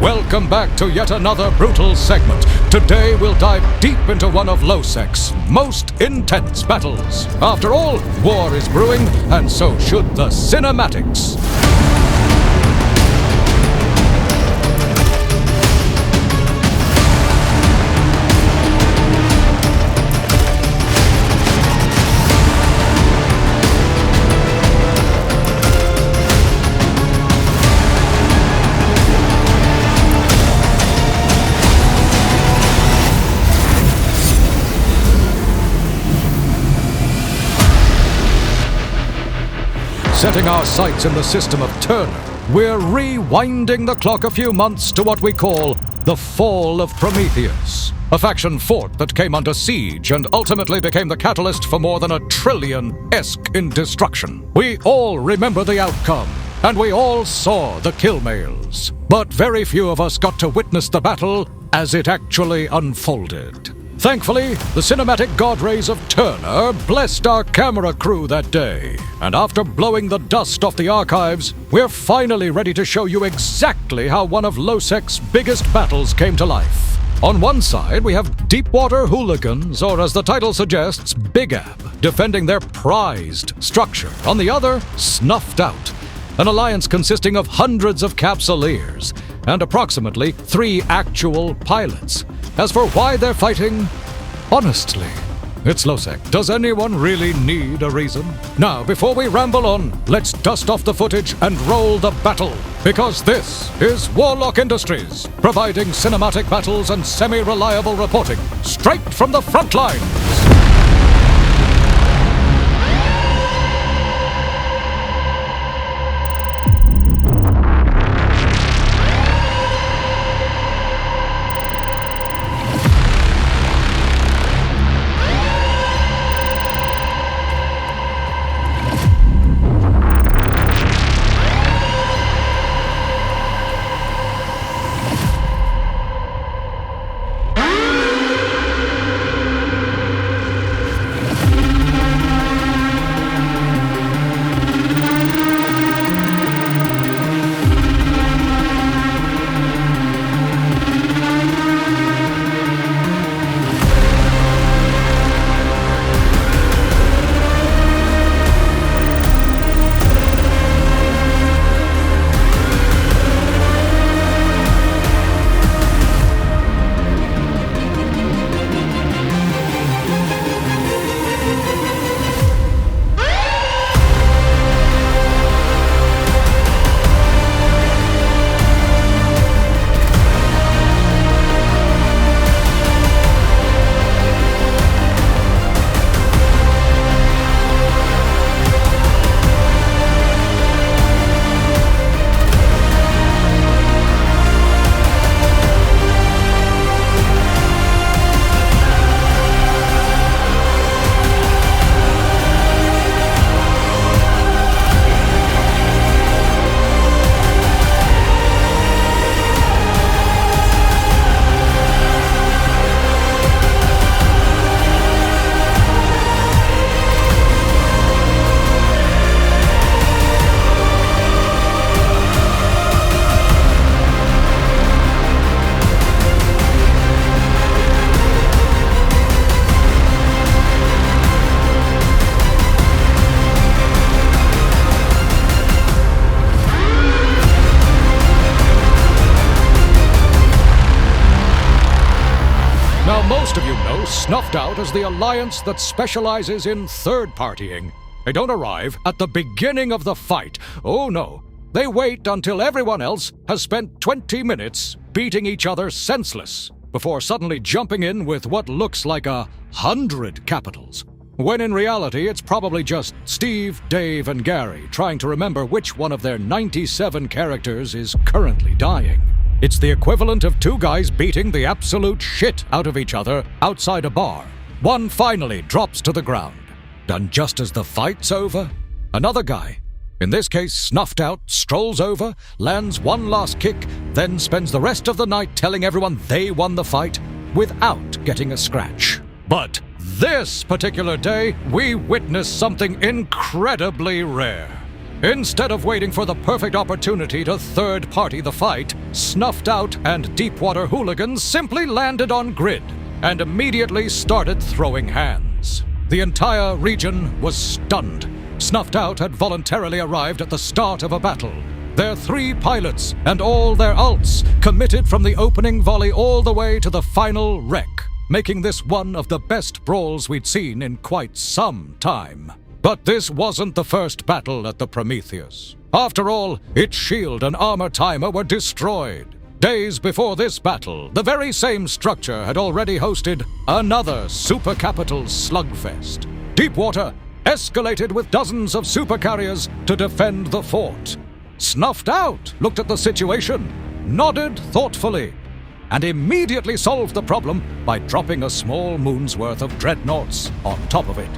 Welcome back to yet another brutal segment. Today we'll dive deep into one of lowsec's most intense battles. After all, war is brewing, and so should the cinematics. Setting our sights in the system of Turner, we're rewinding the clock a few months to what we call the Fall of Prometheus, a faction fort that came under siege and ultimately became the catalyst for more than a trillion-esque in destruction. We all remember the outcome, and we all saw the kill mails, but very few of us got to witness the battle as it actually unfolded. Thankfully, the cinematic god rays of Turner blessed our camera crew that day. And after blowing the dust off the archives, we're finally ready to show you exactly how one of lowsec's biggest battles came to life. On one side, we have deepwater hooligans, or as the title suggests, BIGAB, defending their prized structure. On the other, Snuffed Out, an alliance consisting of hundreds of capsuleers and approximately 3 actual pilots. As for why they're fighting, honestly, it's lowsec. Does anyone really need a reason? Now, before we ramble on, let's dust off the footage and roll the battle. Because this is Warlock Industries, providing cinematic battles and semi-reliable reporting straight from the front lines. Most of you know Snuffed Out as the alliance that specializes in third-partying. They don't arrive at the beginning of the fight. Oh no, they wait until everyone else has spent 20 minutes beating each other senseless before suddenly jumping in with what looks like 100 capitals. When in reality, it's probably just Steve, Dave, and Gary trying to remember which one of their 97 characters is currently dying. It's the equivalent of 2 guys beating the absolute shit out of each other outside a bar. One finally drops to the ground. And just as the fight's over, another guy, in this case Snuffed Out, strolls over, lands one last kick, then spends the rest of the night telling everyone they won the fight without getting a scratch. But this particular day, we witnessed something incredibly rare. Instead of waiting for the perfect opportunity to third-party the fight, Snuffed Out and Deepwater hooligans simply landed on grid and immediately started throwing hands. The entire region was stunned. Snuffed Out had voluntarily arrived at the start of a battle. Their 3 pilots and all their ults committed from the opening volley all the way to the final wreck, making this one of the best brawls we'd seen in quite some time. But this wasn't the first battle at the Prometheus. After all, its shield and armor timer were destroyed. Days before this battle, the very same structure had already hosted another supercapital slugfest. Deepwater escalated with dozens of supercarriers to defend the fort. Snuffed Out looked at the situation, nodded thoughtfully, and immediately solved the problem by dropping a small moon's worth of dreadnoughts on top of it.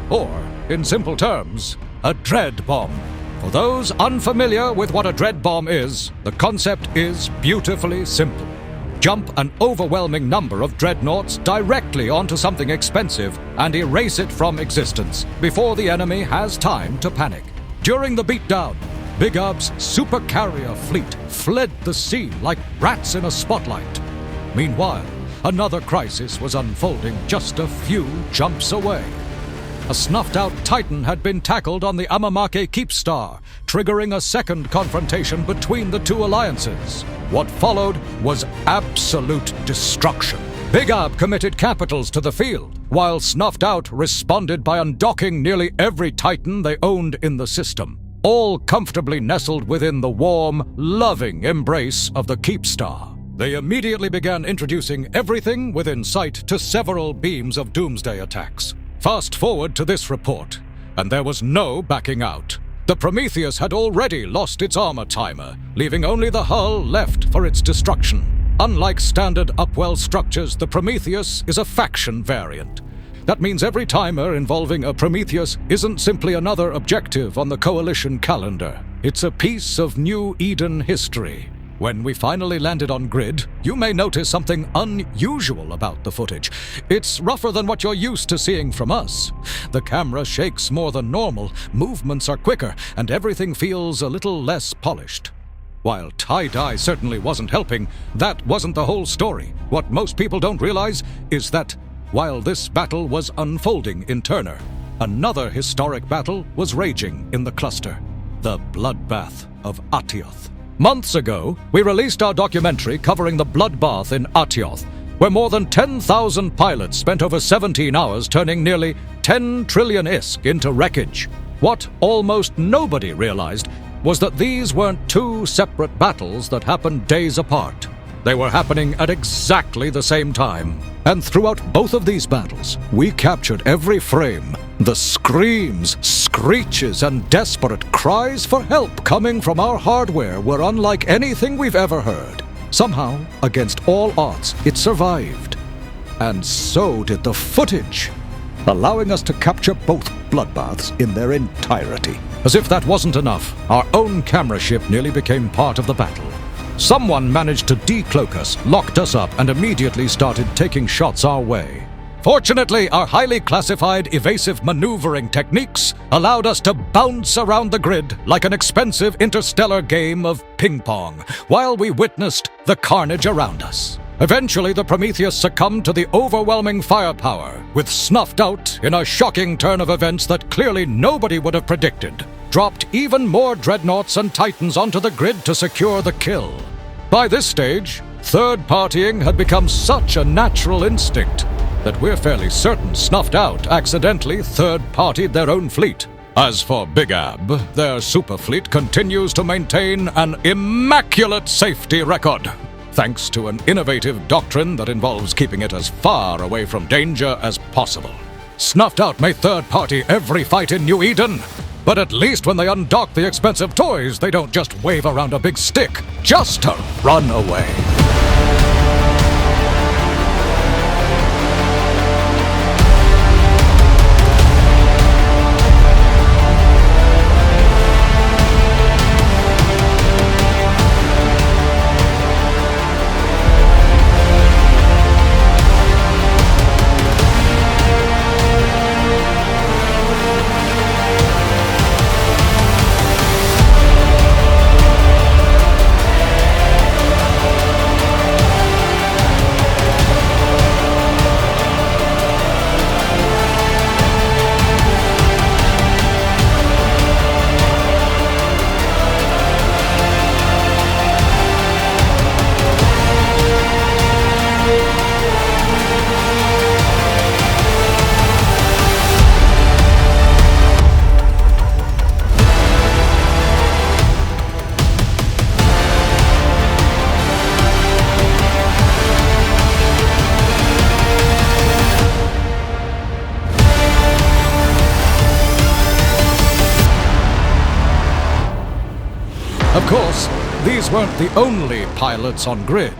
Or, in simple terms, a dread bomb. For those unfamiliar with what a dread bomb is, the concept is beautifully simple. Jump an overwhelming number of dreadnoughts directly onto something expensive and erase it from existence before the enemy has time to panic. During the beatdown, BIGAB's supercarrier fleet fled the scene like rats in a spotlight. Meanwhile, another crisis was unfolding just a few jumps away. A snuffed-out Titan had been tackled on the Markee Keepstar, triggering a second confrontation between the 2 alliances. What followed was absolute destruction. BIGAB committed capitals to the field, while Snuffed Out responded by undocking nearly every Titan they owned in the system, all comfortably nestled within the warm, loving embrace of the Keepstar. They immediately began introducing everything within sight to several beams of doomsday attacks. Fast forward to this report, and there was no backing out. The Prometheus had already lost its armor timer, leaving only the hull left for its destruction. Unlike standard Upwell structures, the Prometheus is a faction variant. That means every timer involving a Prometheus isn't simply another objective on the Coalition calendar. It's a piece of New Eden history. When we finally landed on grid, you may notice something unusual about the footage. It's rougher than what you're used to seeing from us. The camera shakes more than normal, movements are quicker, and everything feels a little less polished. While tie-dye certainly wasn't helping, that wasn't the whole story. What most people don't realize is that while this battle was unfolding in Turner, another historic battle was raging in the cluster, the bloodbath of Atioth. Months ago, we released our documentary covering the bloodbath in Atioth, where more than 10,000 pilots spent over 17 hours turning nearly 10 trillion ISK into wreckage. What almost nobody realized was that these weren't 2 separate battles that happened days apart. They were happening at exactly the same time. And throughout both of these battles, we captured every frame. The screams, screeches, and desperate cries for help coming from our hardware were unlike anything we've ever heard. Somehow, against all odds, it survived. And so did the footage, allowing us to capture both bloodbaths in their entirety. As if that wasn't enough, our own camera ship nearly became part of the battle. Someone managed to decloak us, locked us up, and immediately started taking shots our way. Fortunately, our highly classified evasive maneuvering techniques allowed us to bounce around the grid like an expensive interstellar game of ping pong, while we witnessed the carnage around us. Eventually, the Prometheus succumbed to the overwhelming firepower, with Snuffed Out in a shocking turn of events that clearly nobody would have predicted. Dropped even more dreadnoughts and titans onto the grid to secure the kill. By this stage, third-partying had become such a natural instinct that we're fairly certain Snuffed Out accidentally third-partied their own fleet. As for BIGAB, their super fleet continues to maintain an immaculate safety record, thanks to an innovative doctrine that involves keeping it as far away from danger as possible. Snuffed Out may third-party every fight in New Eden, but at least when they undock the expensive toys, they don't just wave around a big stick just to run away. Of course, these weren't the only pilots on grid.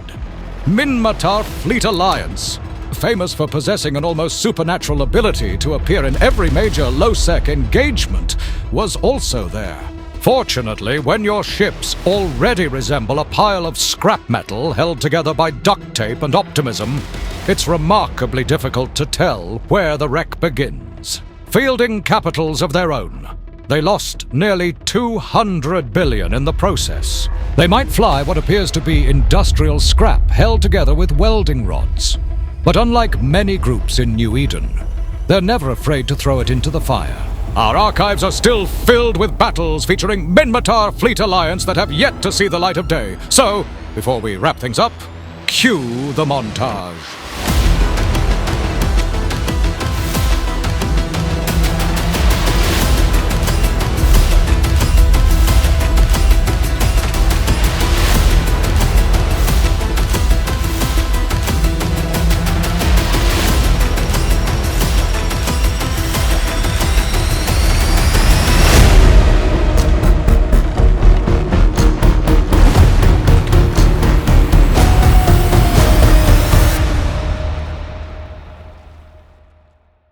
Minmatar Fleet Alliance, famous for possessing an almost supernatural ability to appear in every major lowsec engagement, was also there. Fortunately, when your ships already resemble a pile of scrap metal held together by duct tape and optimism, it's remarkably difficult to tell where the wreck begins. Fielding capitals of their own, they lost nearly 200 billion in the process. They might fly what appears to be industrial scrap held together with welding rods. But unlike many groups in New Eden, they're never afraid to throw it into the fire. Our archives are still filled with battles featuring Minmatar Fleet Alliance that have yet to see the light of day. So, before we wrap things up, cue the montage.